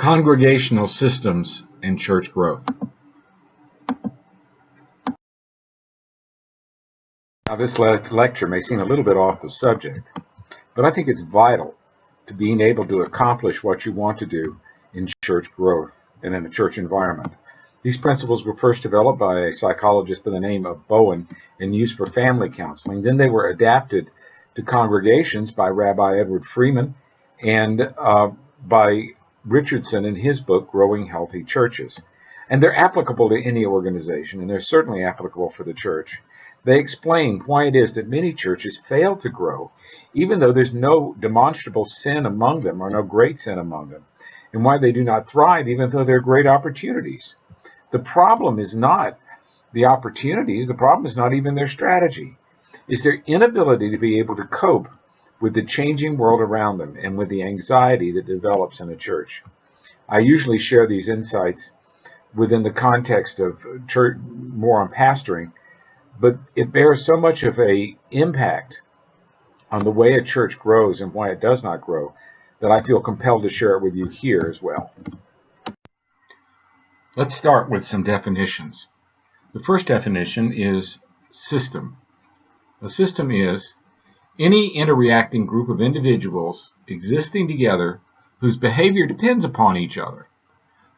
Congregational systems and church growth. Now, this lecture may seem a little bit off the subject, but I think it's vital to being able to accomplish what you want to do in church growth and in a church environment. These principles were first developed by a psychologist by the name of Bowen and used for family counseling. Then they were adapted to congregations by Rabbi Edward Freeman and by Richardson in his book, Growing Healthy Churches. And they're applicable to any organization, and they're certainly applicable for the church. They explain why it is that many churches fail to grow, even though there's no demonstrable sin among them or no great sin among them, and why they do not thrive, even though there are great opportunities. The problem is not the opportunities, the problem is not even their strategy. It's their inability to be able to cope with the changing world around them and with the anxiety that develops in a church. I usually share these insights within the context of church, more on pastoring, but it bears so much of an impact on the way a church grows and why it does not grow that I feel compelled to share it with you here as well. Let's start with some definitions. The first definition is system. A system is any interreacting group of individuals existing together whose behavior depends upon each other.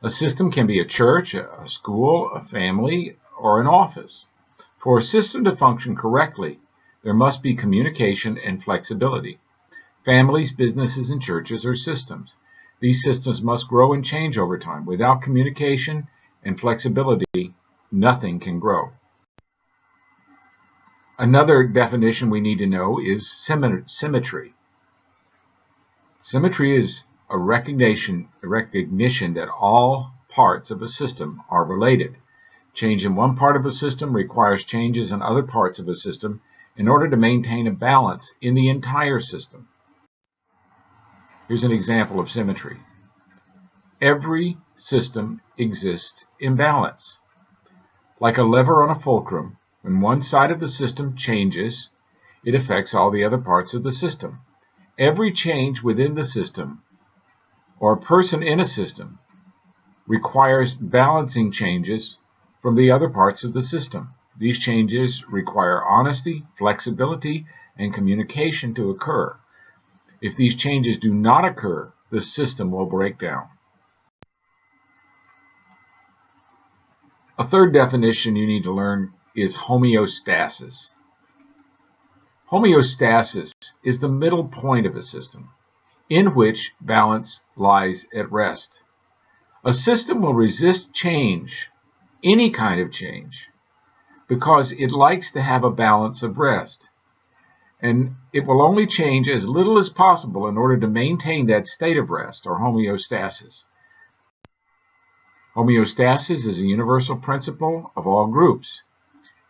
A system can be a church, a school, a family, or an office. For a system to function correctly, there must be communication and flexibility. Families, businesses, and churches are systems. These systems must grow and change over time. Without communication and flexibility, nothing can grow. Another definition we need to know is symmetry. Symmetry is a recognition that all parts of a system are related. Change in one part of a system requires changes in other parts of a system in order to maintain a balance in the entire system. Here's an example of symmetry. Every system exists in balance. Like a lever on a fulcrum, when one side of the system changes, it affects all the other parts of the system. Every change within the system, or a person in a system, requires balancing changes from the other parts of the system. These changes require honesty, flexibility, and communication to occur. If these changes do not occur, the system will break down. A third definition you need to learn is homeostasis. Homeostasis is the middle point of a system, in which balance lies at rest. A system will resist change, any kind of change, because it likes to have a balance of rest. And it will only change as little as possible in order to maintain that state of rest, or homeostasis. Homeostasis is a universal principle of all groups.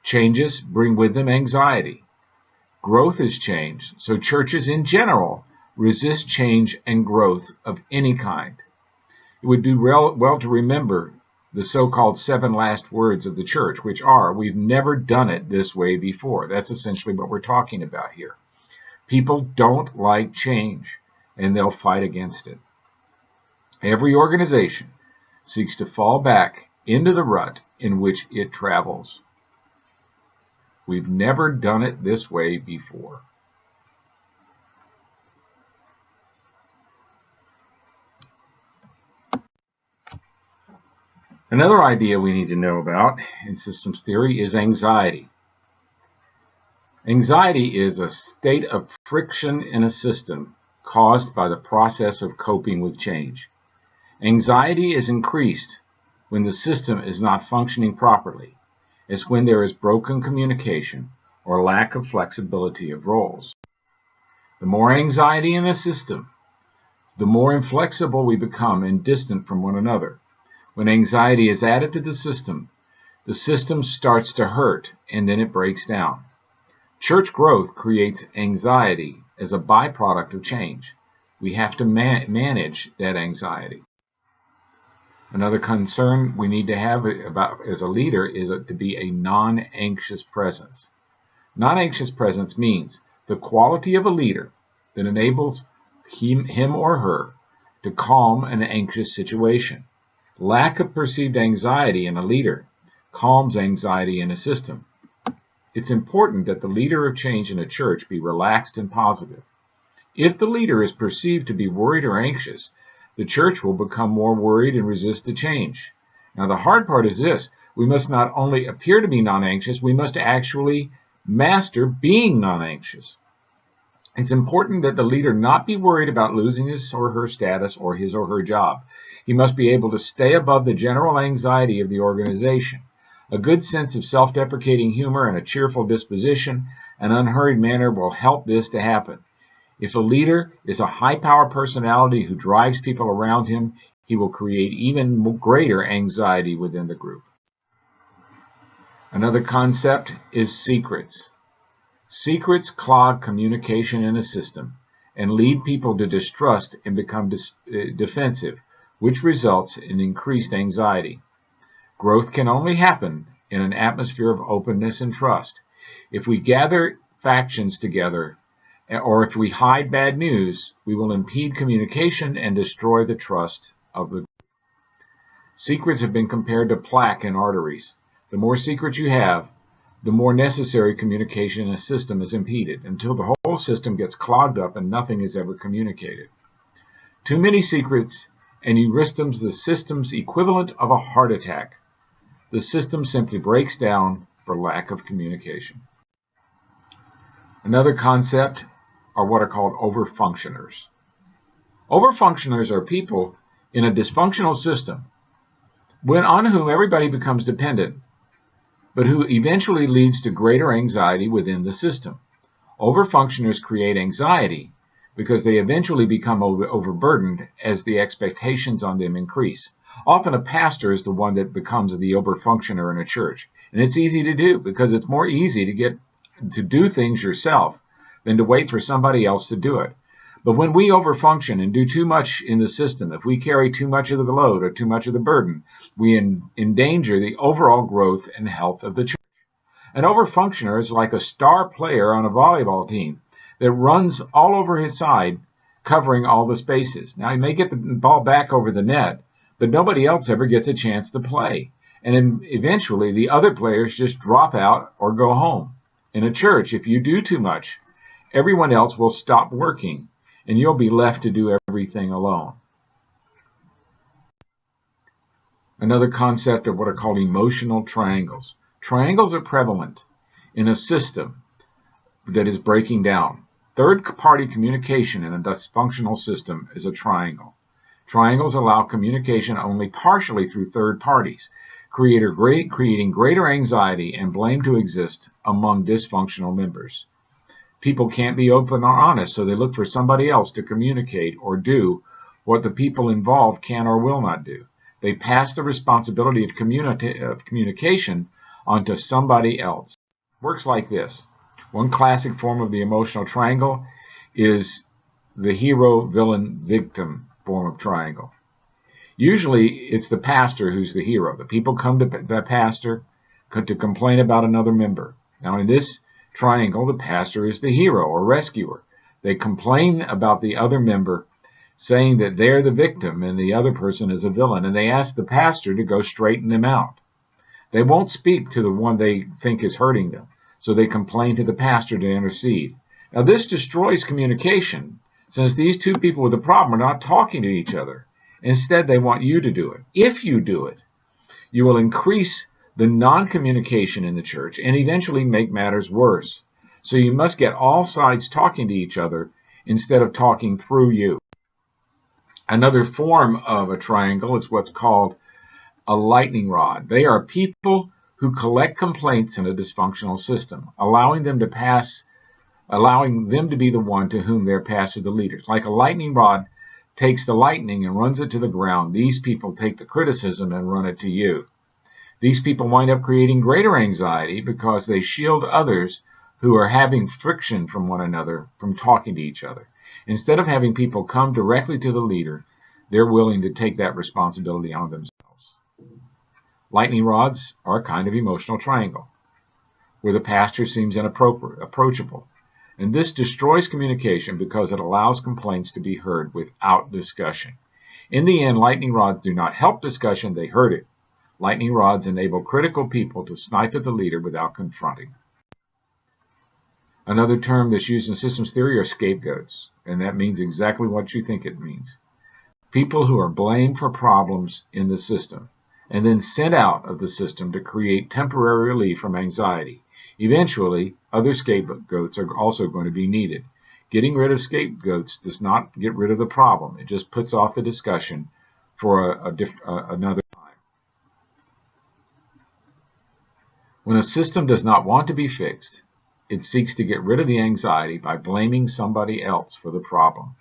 Changes bring with them anxiety. Growth is change, so churches in general resist change and growth of any kind. It would do well to remember the so-called 7 last words of the church, which are, we've never done it this way before. That's essentially what we're talking about here. People don't like change, and they'll fight against it. Every organization seeks to fall back into the rut in which it travels. We've never done it this way before. Another idea we need to know about in systems theory is anxiety. Anxiety is a state of friction in a system caused by the process of coping with change. Anxiety is increased when the system is not functioning properly. It's when there is broken communication or lack of flexibility of roles. The more anxiety in a system, the more inflexible we become and distant from one another. When anxiety is added to the system starts to hurt, and then it breaks down. Church growth creates anxiety as a byproduct of change. We have to manage that anxiety. Another concern we need to have about as a leader is to be a non-anxious presence. Non-anxious presence means the quality of a leader that enables him or her to calm an anxious situation. Lack of perceived anxiety in a leader calms anxiety in a system. It's important that the leader of change in a church be relaxed and positive. If the leader is perceived to be worried or anxious, the church will become more worried and resist the change. Now, the hard part is this: we must not only appear to be non-anxious, we must actually master being non-anxious. It's important that the leader not be worried about losing his or her status or his or her job. He must be able to stay above the general anxiety of the organization. A good sense of self-deprecating humor and a cheerful disposition, an unhurried manner will help this to happen. If a leader is a high-power personality who drives people around him, he will create even greater anxiety within the group. Another concept is secrets. Secrets clog communication in a system and lead people to distrust and become defensive, which results in increased anxiety. Growth can only happen in an atmosphere of openness and trust. If we gather factions together, or if we hide bad news, we will impede communication and destroy the trust of the group. Secrets have been compared to plaque in arteries. The more secrets you have, the more necessary communication in a system is impeded, until the whole system gets clogged up and nothing is ever communicated. Too many secrets, and you risk the system's equivalent of a heart attack. The system simply breaks down for lack of communication. Another concept are what are called overfunctioners. Overfunctioners are people in a dysfunctional system on whom everybody becomes dependent, but who eventually leads to greater anxiety within the system. Overfunctioners create anxiety because they eventually become overburdened as the expectations on them increase. Often a pastor is the one that becomes the overfunctioner in a church. And it's easy to do because it's more easy to do things yourself than to wait for somebody else to do it. But when we overfunction and do too much in the system, if we carry too much of the load or too much of the burden, we endanger the overall growth and health of the church. An overfunctioner is like a star player on a volleyball team that runs all over his side, covering all the spaces. Now, he may get the ball back over the net, but nobody else ever gets a chance to play. And then eventually, the other players just drop out or go home. In a church, if you do too much, everyone else will stop working, and you'll be left to do everything alone. Another concept of what are called emotional triangles. Triangles are prevalent in a system that is breaking down. Third-party communication in a dysfunctional system is a triangle. Triangles allow communication only partially through third parties, creating greater anxiety and blame to exist among dysfunctional members. People can't be open or honest, so they look for somebody else to communicate or do what the people involved can or will not do. They pass the responsibility of communication onto somebody else. It works like this. One classic form of the emotional triangle is the hero-villain-victim form of triangle. Usually, it's the pastor who's the hero. The people come to the pastor to complain about another member. Now, in this triangle, the pastor is the hero or rescuer. They complain about the other member, saying that they're the victim and the other person is a villain, and they ask the pastor to go straighten them out. They won't speak to the one they think is hurting them, so they complain to the pastor to intercede. Now, this destroys communication, since these two people with the problem are not talking to each other. Instead, they want you to do it. If you do it, you will increase the non-communication in the church and eventually make matters worse. So you must get all sides talking to each other instead of talking through you. Another form of a triangle is what's called a lightning rod. They are people who collect complaints in a dysfunctional system, allowing them to be the one to whom they're passed to the leaders. Like a lightning rod takes the lightning and runs it to the ground, these people take the criticism and run it to you. These people wind up creating greater anxiety because they shield others who are having friction from one another from talking to each other. Instead of having people come directly to the leader, they're willing to take that responsibility on themselves. Lightning rods are a kind of emotional triangle, where the pastor seems approachable. And this destroys communication because it allows complaints to be heard without discussion. In the end, lightning rods do not help discussion, they hurt it. Lightning rods enable critical people to snipe at the leader without confronting. Another term that's used in systems theory are scapegoats, and that means exactly what you think it means. People who are blamed for problems in the system and then sent out of the system to create temporary relief from anxiety. Eventually, other scapegoats are also going to be needed. Getting rid of scapegoats does not get rid of the problem. It just puts off the discussion for another time. When a system does not want to be fixed, it seeks to get rid of the anxiety by blaming somebody else for the problem.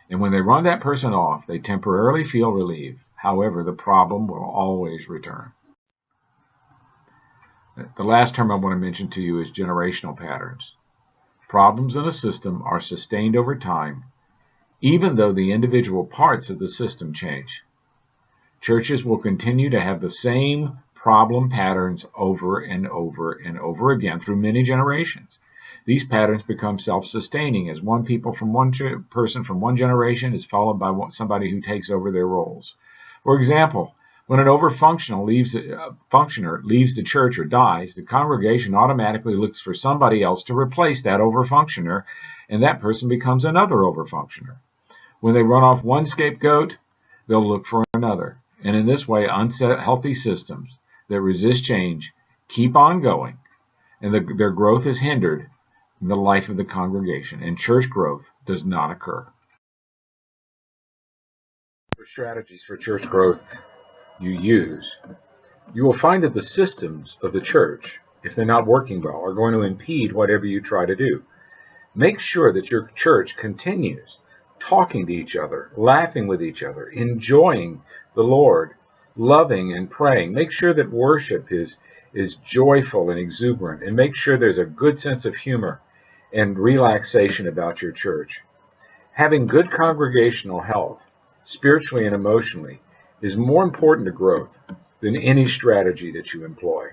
And when they run that person off, they temporarily feel relieved. However, the problem will always return. The last term I want to mention to you is generational patterns. Problems in a system are sustained over time, even though the individual parts of the system change. Churches will continue to have the same problem patterns over and over and over again through many generations. These patterns become self-sustaining as one person from one generation is followed by somebody who takes over their roles. For example, when an over-functioner leaves the church or dies, the congregation automatically looks for somebody else to replace that over-functioner, and that person becomes another over-functioner. When they run off one scapegoat, they'll look for another. And in this way, unhealthy systems that resist change keep on going, and their growth is hindered in the life of the congregation, and church growth does not occur. For strategies for church growth you use, you will find that the systems of the church, if they're not working well, are going to impede whatever you try to do. Make sure that your church continues talking to each other, laughing with each other, enjoying the Lord, loving and praying. Make sure that worship is joyful and exuberant, and make sure there's a good sense of humor and relaxation about your church. Having good congregational health, spiritually and emotionally, is more important to growth than any strategy that you employ.